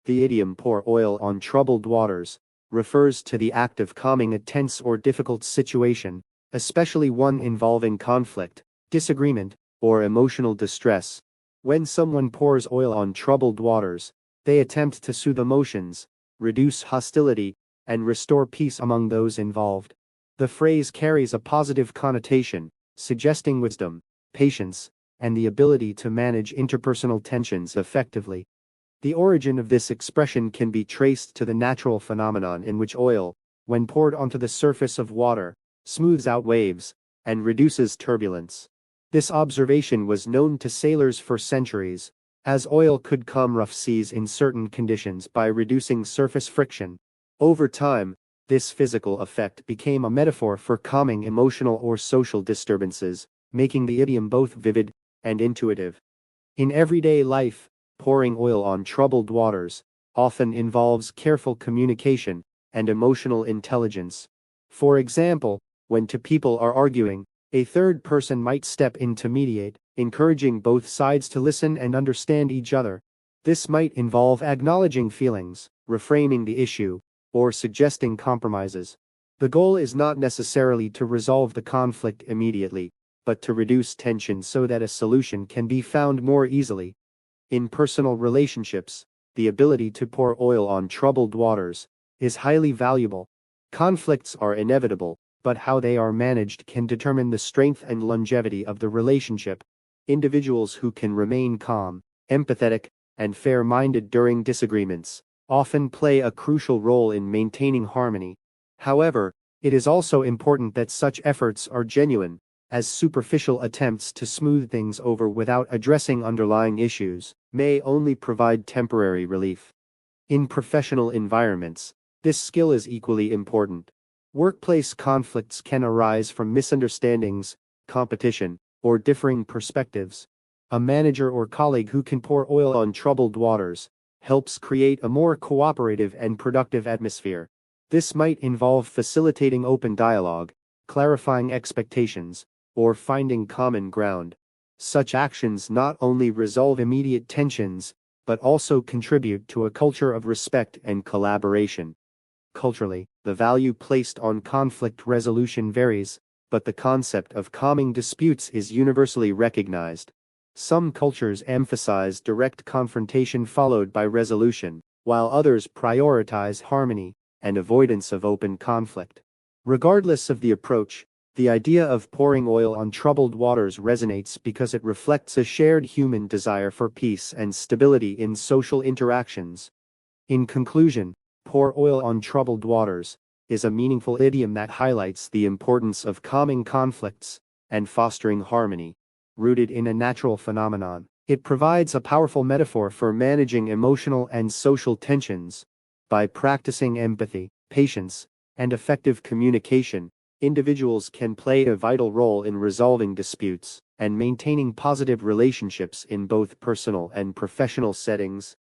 The idiom "pour oil on troubled waters" refers to the act of calming a tense or difficult situation, especially one involving conflict, disagreement, or emotional distress. When someone pours oil on troubled waters, they attempt to soothe emotions, reduce hostility, and restore peace among those involved. The phrase carries a positive connotation, suggesting wisdom, patience, and the ability to manage interpersonal tensions effectively. The origin of this expression can be traced to the natural phenomenon in which oil, when poured onto the surface of water, smooths out waves and reduces turbulence. This observation was known to sailors for centuries, as oil could calm rough seas in certain conditions by reducing surface friction. Over time, this physical effect became a metaphor for calming emotional or social disturbances, making the idiom both vivid and intuitive. In everyday life, pouring oil on troubled waters often involves careful communication and emotional intelligence. For example, when two people are arguing, a third person might step in to mediate, encouraging both sides to listen and understand each other. This might involve acknowledging feelings, reframing the issue, or suggesting compromises. The goal is not necessarily to resolve the conflict immediately, but to reduce tension so that a solution can be found more easily. In personal relationships, the ability to pour oil on troubled waters is highly valuable. Conflicts are inevitable, but how they are managed can determine the strength and longevity of the relationship. Individuals who can remain calm, empathetic, and fair-minded during disagreements often play a crucial role in maintaining harmony. However, it is also important that such efforts are genuine, as superficial attempts to smooth things over without addressing underlying issues may only provide temporary relief. In professional environments, this skill is equally important. Workplace conflicts can arise from misunderstandings, competition, or differing perspectives. A manager or colleague who can pour oil on troubled waters helps create a more cooperative and productive atmosphere. This might involve facilitating open dialogue, clarifying expectations, or finding common ground. Such actions not only resolve immediate tensions, but also contribute to a culture of respect and collaboration. Culturally, the value placed on conflict resolution varies, but the concept of calming disputes is universally recognized. Some cultures emphasize direct confrontation followed by resolution, while others prioritize harmony and avoidance of open conflict. Regardless of the approach, the idea of pouring oil on troubled waters resonates because it reflects a shared human desire for peace and stability in social interactions. In conclusion, "pour oil on troubled waters" is a meaningful idiom that highlights the importance of calming conflicts and fostering harmony. Rooted in a natural phenomenon, it provides a powerful metaphor for managing emotional and social tensions. By practicing empathy, patience, and effective communication, individuals can play a vital role in resolving disputes and maintaining positive relationships in both personal and professional settings.